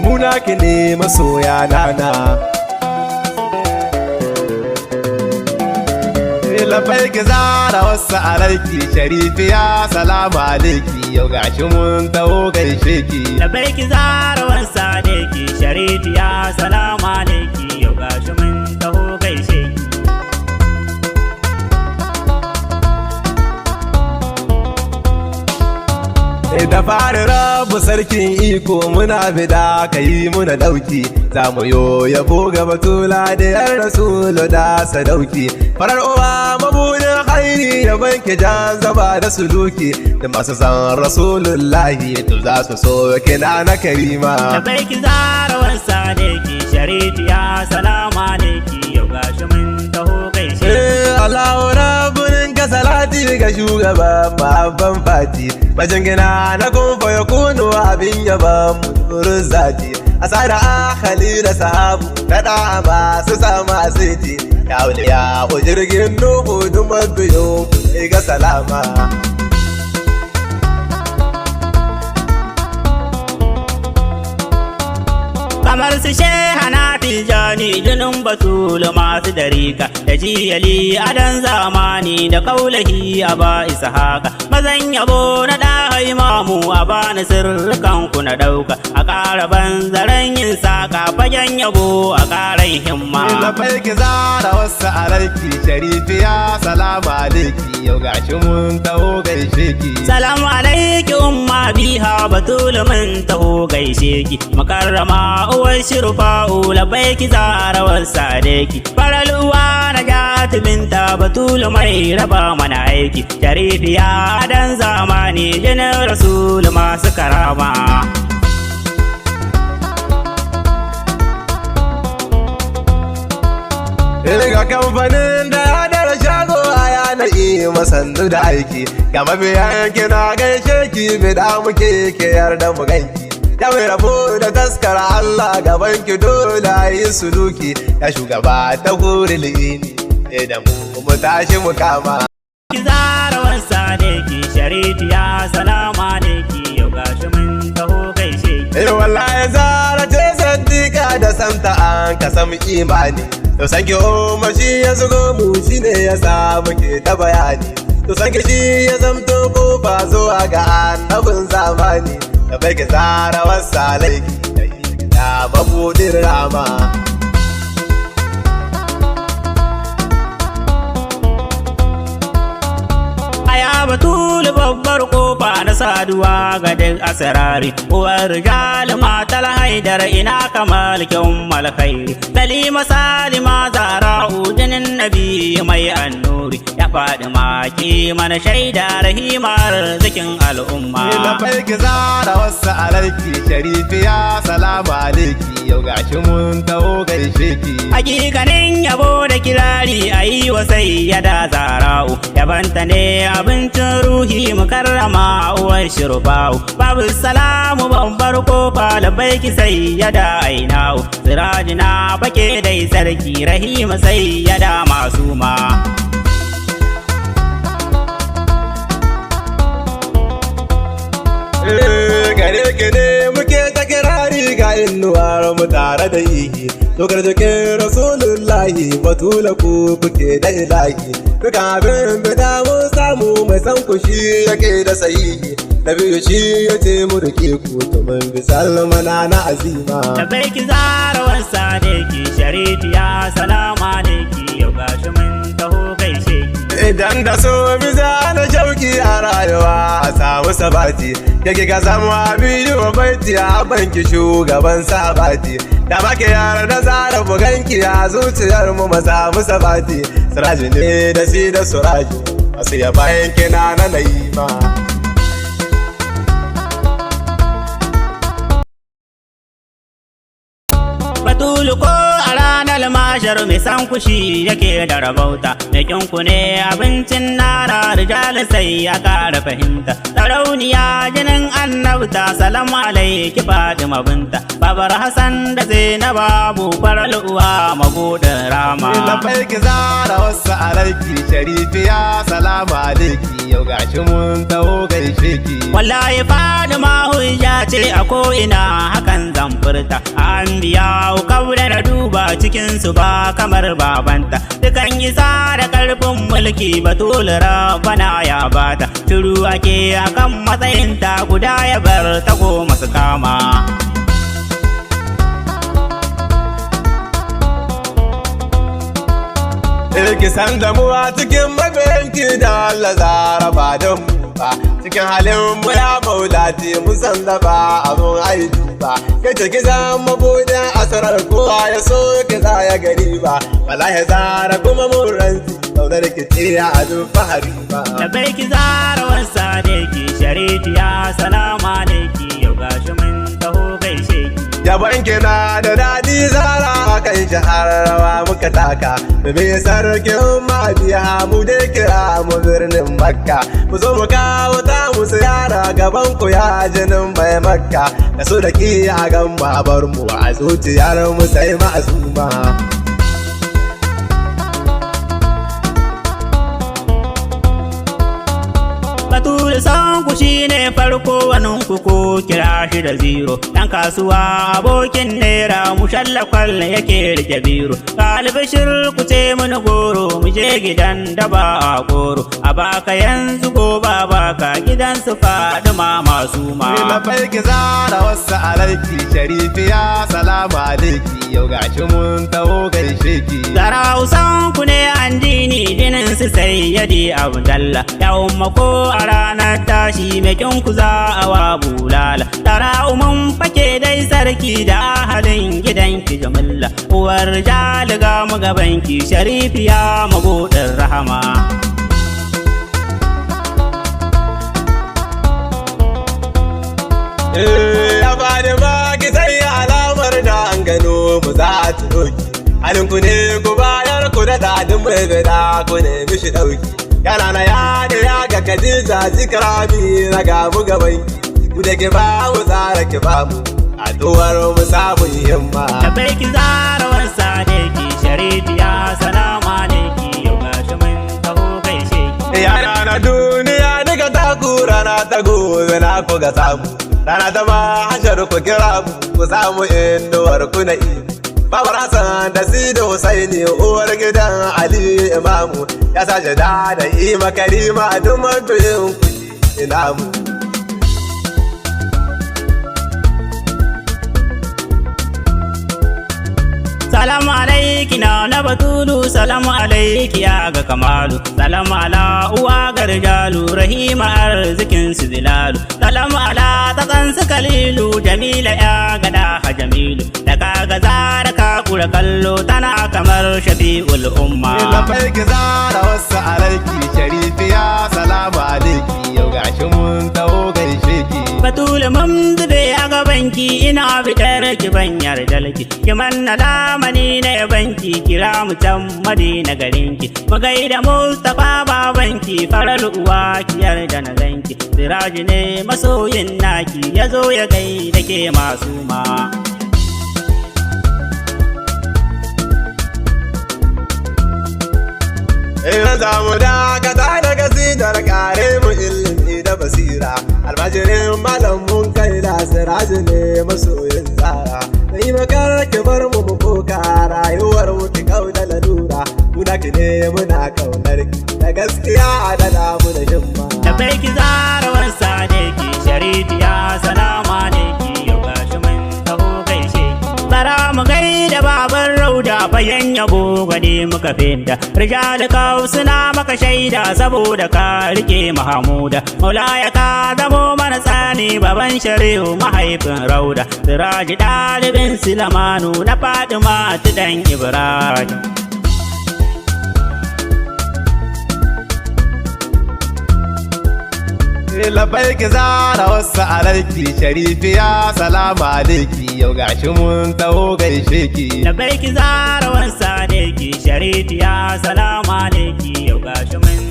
muna ki ne masoya nana. Labai ki zara wasu alaiki sharifiya salamu alaiki yau gashi mun taho gaishe ki. Labai ki zara wasu alaiki sharifiya salamu alaiki yau gashi mun taho gaishe ki. Da fari rabu sarkin iko muna bida ka yi muna dauki, za mu yo yabo ga batula da yan rasulu da sadauki. Farar uwa mabudin haini ya banke jan zaba da suluki, da masu san rasulullahi to za su so kina na karima. Labai ki zara wasu alaiki sharifiya salamu alaiki yau gashi mun taho gaishe. Allahu rabbun ka salati ga shugaban babban fati, majangina na kumfa ya kunu abin yaban muturin zati. Asada ahali da sahabu kada masu sama asiti, ya wuliya ku jirgin nuhu dumar biyu ga salama. Kamar su Shehana Tijani jinin Batulu masu darika, da jiyali adan zamani da kaulahi a ba isa haka. Mazan yabo na ɗaha imamu a bani sirrikan ku na ɗauka, a ƙara banzaren yin saka fagen yabo a ƙaran himma. Labai ki zara wasu alaiki sharifiya salamu alaiki yau gashi mun taho gaishe ki. Salamu alaiki umma biha Batulu mun taho gaishe ki. Makarrama uwar shirfa'u labai ki zara wasu alaiki. Farar uwa na jatibinta Batulu mai raba mana aiki. Sharifiya dan zamani jinin Rasulu masu karama. Ga kamfanin da ya dara shago a yanar iya masannu da aiki, ga mabiyan kina gaishe ki bida muke ke yarda mu ganki. Ya mai rabo da taskara Allah gaban ki dole yi suluki, ya shugaba ta huri li'ini da mu tashi mu kama. Ki zara wasu alaiki sharifiya salamu alaiki yau gashi mun taho gaishe ki. Wallahi zara ce sandika da santa an kasam imani, to sanki umar shi ya zugo mu shi ne ya samu ke ta bayani, to sanki shi ya zamto kofa zuwa ga annabin zamani. Da bai ki zara wasu alaiki da mabudin rama. Batulu babbar kofa na saduwa ga duk asirari, uwar rijal matal haidar ina kamal kyan malkhairi. Salima salima zara'u jinin nabi mai annuri, ya faɗi maki mana shaida rahimar zikin al'umma. Labai ki zara wasu alaiki sharifiya salamu alaiki yau gashi mun taho gaishe ki. Hakikanin yabo da kirari a yi wa sayyada zara'u, yabanta ne abincin ruhi mukarrama uwar shirfa'u. Babu salamu babbar kofa labai ki sayyada aina'u, sirajina fake dai sarki rahima sayyada masuma. Gare ki ne muke ta kirari ga inuwar mu tare da ihi, dokar jikin rasulullahi Batula ku kuke da ilahi. Duka abin bida mun samu mai san ku shi yake da sahihi, da biyu shi ya ce mu rike ku to mun bi salmana na azima. Labai ki zara wasu alaiki sharifiya salamu alaiki yau gashi mun taho gaishe ki. Idan da so biza na shauki a rayuwa a samu sabati, yake ka samu biyu baiti a banki shugaban sabati. Da baki yara da zara buganki a zuciyar mu ma samu sabati. Siraji ne da si da suraji masu yabayin kina na naima. Batulu ko a ranar almashar mai san kushi yake da rabauta, da ku ne abincin nara rijal sai ya kara fahimta. Sarauniya jinin annabta salamu alaiki Fatima binta, babar Hassan da Zainaba bu farar uwa mabudin rama. Labai ki zara wasu alaiki sharifiya salamu alaiki, yau gashi mun taho gaishe ki. Wallahi Fatima hujja ce a ko'ina hakan zan furta, an biya kaura da duba cikinsu ba kamar babanta. Dukan isa da karfin mulki batul rabbana ya bata, turu ake akan matsayinta guda ya bar ta goma su kama. Ki san damuwa cikin mabiyanki da Allah zara ba don mu ba, cikin halin mu ya maulati mu san da ba abun aiki ba. Kai ce ki zan mabudin asarar kowa ya so ki za ya gari ba, wala ya zara kuma mun ranti kaunar ki tsira a duk fahari ba. Labai ki zara wasa da ki sharifiya salamu alaiki, yau gashi mun taho gaishe ki. Yabon kina da daɗi zara kan shahar rawa muka taka, domin sarkin mabiya mu da kira mu birnin Makka. Mu zo mu kawo ta mu ziyara gaban ku ya jinin bai Makka, da so da ki a gan babar mu a zuciyar mu sai ma'azuma. Batul san ku shine farko wanin ku ko kira shi da zero, dan kasuwa abokin naira mushallakwal yake rike biro. Albishir ku ce mun goro mu je gidan da ba a goro, a baka yanzu ko ba baka gidan su Fatima masu ma. Labai ki zara wasu alaiki sharifiya salamu alaiki, yau gashi mun taho gaishe ki. Zara usan ku ne an dini jinin su sayyadi Abdallah, ya umma ko a ranar tashi mai ku za a wa bulala. Tara umun fake dai sarki da halin gidanki jamilla, uwar jaliga mu gabanki sharifiya mabudin rahama. Ya bani ma ki sai alamar da an gano mu za a tuno ki, halin ku ne ku bayar ku da dadin mai gada ku ne mishi dauki. Yana na ya ga Khadija zikrami na ga mu gaban ki, ku da ki ba mu tsara ki ba mu addu'ar mu samu himma. Labai ki zara wasa da ki sharifiya salamu alaiki, yau gashi mun taho gaishe ki. Yana na duniya daga takura na ta gobe na ku ga samu, rana ta ma hashar ku kira mu ku samu inuwar ku na imu. Babar Hassan da Sidi Husaini uwar gidan Ali Imamu, ya sace da Ima Karima duk mabiyin ku ina mu. Salamu alaiki na Batulu, salamu alaiki ya ga Kamalu, salamu ala uwa ga Rijalu, Rahima arzikin su Zilalu, salamu ala tsakan su Kalilu, Jamila ya gada ha Jamilu, da kaga zara ka kura kallo tana kamar Shafi'ul umma. Labai ki zara wasu alaiki sharifiya salamu alaiki, yau gashi mun taho gaishe ki. Batulu mun zube a gabanki ina fitar ki ban yarda laki, ki manna lamani na banki kira mu can Madina garinki, mu gaida Mustapha babanki farar uwa ki yarda na ganki, Siraji ne masoyin naki yazo ya gaida ke masu ma. Ina za mu dakata daga sidar kare mu ilimi da basira, almajirin malam mun kai da Siraji ne masoyin zara. Sai makar ki bar mu koka rayuwar mu ki kauda lalura, muna ki ne muna kaunar ki da gaskiya da namu da himma. Labai ki zara wasa da ki sharifiya salamu alaiki, yau gashi mun taho gaishe ki. Bara mu gaida baban Rauda bayan yabo gade muka fidda, Rijal kau suna maka shaida saboda ka rike Mahamuda, Maulaya ka zamo mana tsani baban Shari'u mahaifin Rauda, Siraji ɗalibin Silamanu na Fatima dan Ibrahim. labai ki zara wasu alaiki sharifiya salamu alaiki yau gashi mun taho gaishe ki Labbaiki zara wansa alaiki sharitiya salamu alaiki yau gashi mun